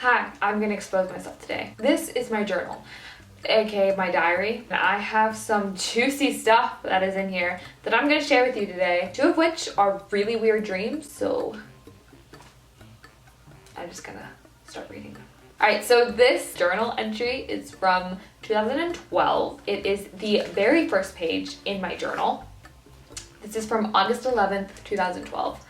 Hi, I'm gonna expose myself today. This is my journal, aka my diary. I have some juicy stuff that is in here that I'm gonna share with you today, 2 of which are really weird dreams, so I'm just gonna start reading them. Alright, so this journal entry is from 2012. It is the very first page in my journal. This is from August 11th, 2012.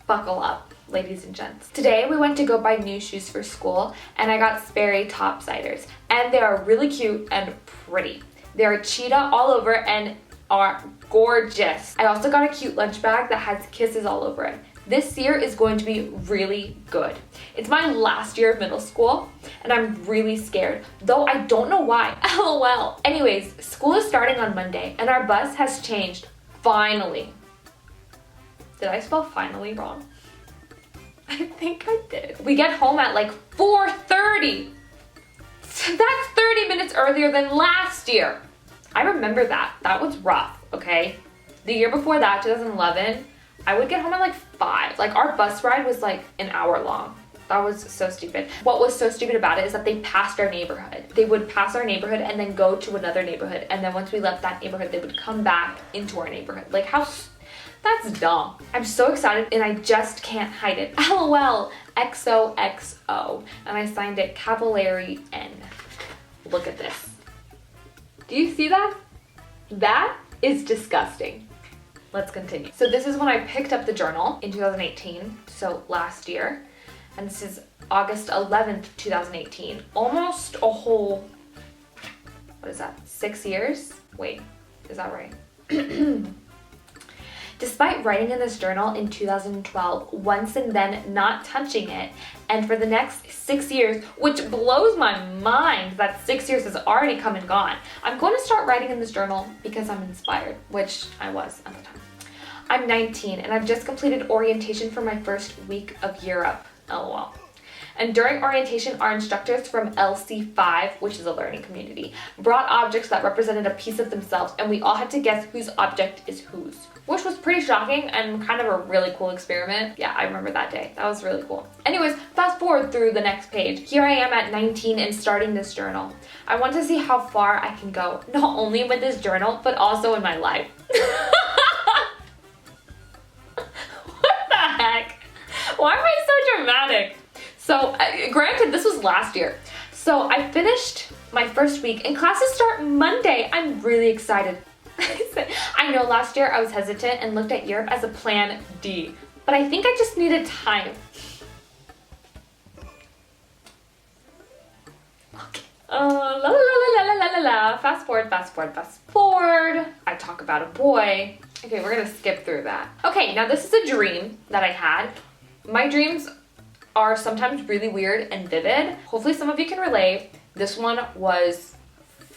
Buckle up, ladies and gents. Today we went to go buy new shoes for school and I got Sperry topsiders, and they are really cute and pretty. They are cheetah all over and are gorgeous. I also got a cute lunch bag that has kisses all over it. This year is going to be really good. It's my last year of middle school and I'm really scared, though I don't know why. LOL. Anyways, school is starting on Monday and our bus has changed, finally. Did I spell finally wrong? I think I did. We get home at like 4:30. That's 30 minutes earlier than last year. I remember that. That was rough, okay? The year before that, 2011, I would get home at like 5. Like our bus ride was like an hour long. That was so stupid. What was so stupid about it is that they passed our neighborhood. They would pass our neighborhood and then go to another neighborhood. And then once we left that neighborhood, they would come back into our neighborhood. Like how... That's dumb. I'm so excited and I just can't hide it. LOL, XOXO. And I signed it Cavaleri N. Look at this. Do you see that? That is disgusting. Let's continue. So this is when I picked up the journal in 2018, so last year. And this is August 11th, 2018. Almost a whole, what is that, 6 years? Wait, is that right? Despite writing in this journal in 2012, once and then not touching it, and for the next 6 years, which blows my mind that 6 years has already come and gone, I'm going to start writing in this journal because I'm inspired, which I was at the time. I'm 19 and I've just completed orientation for my first week of Europe, LOL. And during orientation, our instructors from LC5, which is a learning community, brought objects that represented a piece of themselves, and we all had to guess whose object is whose, which was pretty shocking and kind of a really cool experiment. Yeah, I remember that day. That was really cool. Anyways, fast forward through the next page. Here I am at 19 and starting this journal. I want to see how far I can go, not only with this journal, but also in my life. What the heck? Why am I so dramatic? So, granted, this was last year. So I finished my first week and classes start Monday. I'm really excited. I know last year I was hesitant and looked at Europe as a plan D, but I think I just needed time. Okay. La la la la la la la. Fast forward, fast forward, fast forward. I talk about a boy. Okay, we're gonna skip through that. Okay, now this is a dream that I had. My dreams are sometimes really weird and vivid. Hopefully some of you can relate. This one was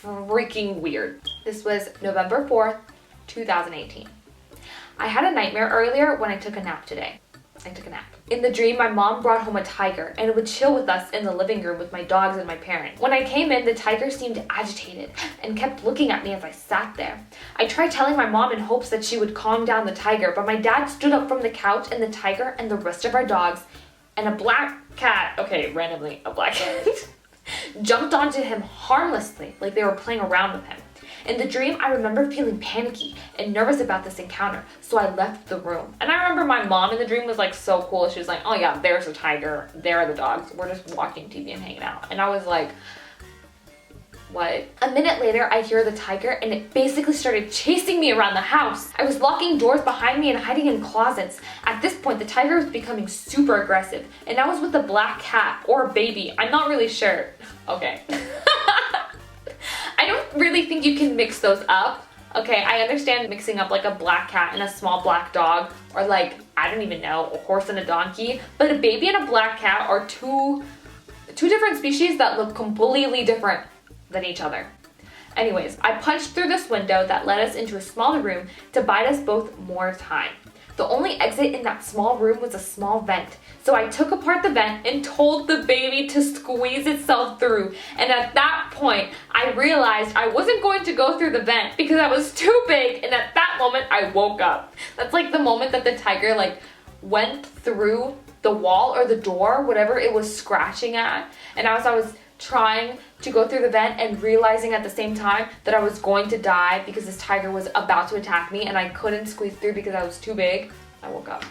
freaking weird. This was November 4th, 2018. I had a nightmare earlier when I took a nap today. I took a nap. In the dream, my mom brought home a tiger and it would chill with us in the living room with my dogs and my parents. When I came in, the tiger seemed agitated and kept looking at me as I sat there. I tried telling my mom in hopes that she would calm down the tiger, but my dad stood up from the couch and the tiger and the rest of our dogs and a black cat, okay, randomly, a black cat, jumped onto him harmlessly, like they were playing around with him. In the dream, I remember feeling panicky and nervous about this encounter, so I left the room. And I remember my mom in the dream was like so cool. She was like, oh yeah, there's a tiger, there are the dogs, we're just watching TV and hanging out. And I was like, what? A minute later, I hear the tiger and it basically started chasing me around the house. I was locking doors behind me and hiding in closets. At this point, the tiger was becoming super aggressive and I was with a black cat or a baby. I'm not really sure. Okay. I don't really think you can mix those up. Okay, I understand mixing up like a black cat and a small black dog, or like, I don't even know, a horse and a donkey, but a baby and a black cat are two different species that look completely different than each other. Anyways, I punched through this window that led us into a smaller room to buy us both more time. The only exit in that small room was a small vent, so I took apart the vent and told the baby to squeeze itself through. And at that point, I realized I wasn't going to go through the vent because I was too big, and at that moment, I woke up. That's like the moment that the tiger like went through the wall or the door, whatever it was scratching at. And as I was trying to go through the vent and realizing at the same time that I was going to die because this tiger was about to attack me and I couldn't squeeze through because I was too big, I woke up,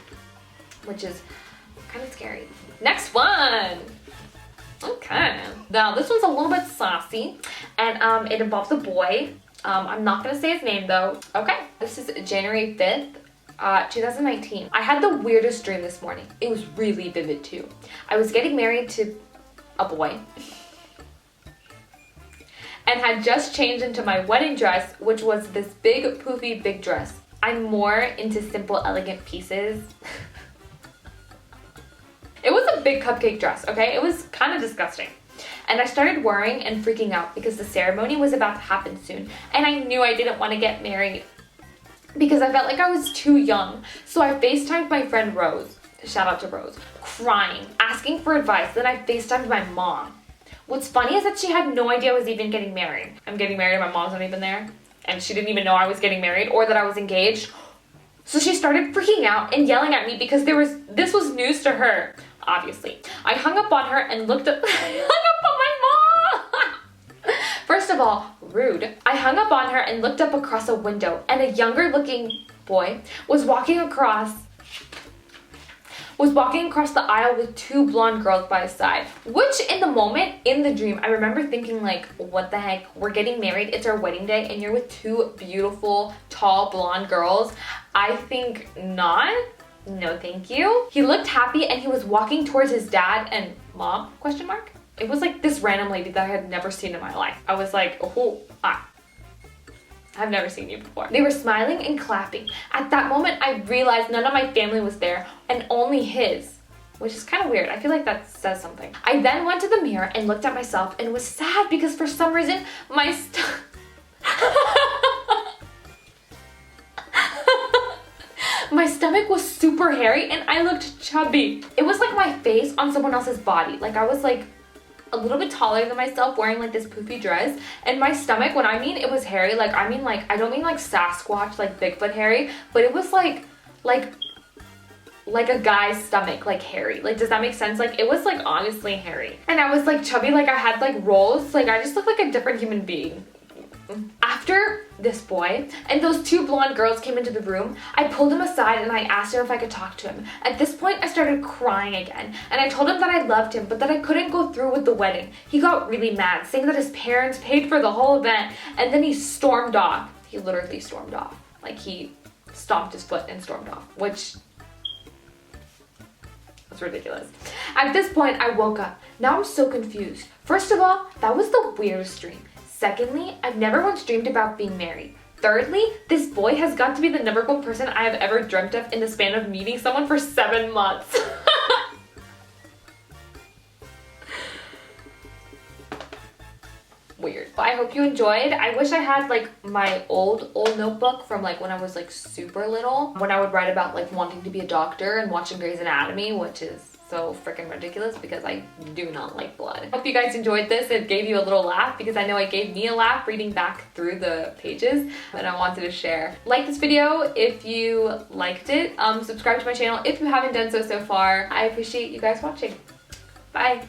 which is kind of scary. Next one. Okay. Now this one's a little bit saucy, and it involves a boy. I'm not gonna say his name though. Okay. This is January 5th. 2019. I had the weirdest dream this morning. It was really vivid too. I was getting married to a boy and had just changed into my wedding dress, which was this big poofy big dress. I'm more into simple elegant pieces. It was a big cupcake dress, okay? It was kind of disgusting. And I started worrying and freaking out because the ceremony was about to happen soon and I knew I didn't want to get married because I felt like I was too young. So I FaceTimed my friend Rose, shout out to Rose, crying, asking for advice. Then I FaceTimed my mom. What's funny is that she had no idea I was even getting married. I'm getting married, my mom's not even there. And she didn't even know I was getting married or that I was engaged. So she started freaking out and yelling at me because this was news to her, obviously. I hung up on her and looked up, I hung up on my mom! First of all, rude. I hung up on her and looked up across a window and a younger looking boy was walking across the aisle with two blonde girls by his side. Which in the moment, in the dream, I remember thinking like, what the heck? We're getting married, it's our wedding day, and you're with two beautiful, tall, blonde girls. I think not. No, thank you. He looked happy and he was walking towards his dad and mom, question mark? It was like this random lady that I had never seen in my life. I was like, oh, I've never seen you before. They were smiling and clapping. At that moment, I realized none of my family was there and only his, which is kind of weird. I feel like that says something. I then went to the mirror and looked at myself and was sad because for some reason, my stomach was super hairy and I looked chubby. It was like my face on someone else's body. Like I was like a little bit taller than myself wearing like this poofy dress, and my stomach, when I mean it was hairy, like I mean like, I don't mean like Sasquatch, like Bigfoot hairy, but it was like a guy's stomach, like hairy. Like, does that make sense? Like, it was like honestly hairy. And I was like chubby, like I had like rolls, like I just looked like a different human being. After this boy and those two blonde girls came into the room, I pulled him aside and I asked him if I could talk to him. At this point, I started crying again and I told him that I loved him but that I couldn't go through with the wedding. He got really mad, saying that his parents paid for the whole event, and then he stormed off. He literally stormed off. Like he stomped his foot and stormed off, which was ridiculous. At this point, I woke up. Now I'm so confused. First of all, that was the weirdest dream. Secondly, I've never once dreamed about being married. Thirdly, this boy has got to be the number one person I have ever dreamt of in the span of meeting someone for 7 months. Weird. But I hope you enjoyed. I wish I had like my old notebook from like when I was like super little, when I would write about like wanting to be a doctor and watching Grey's Anatomy, which is so freaking ridiculous because I do not like blood. Hope you guys enjoyed this. It gave you a little laugh because I know it gave me a laugh reading back through the pages, and I wanted to share. Like this video if you liked it. Subscribe to my channel if you haven't done so far. I appreciate you guys watching. Bye.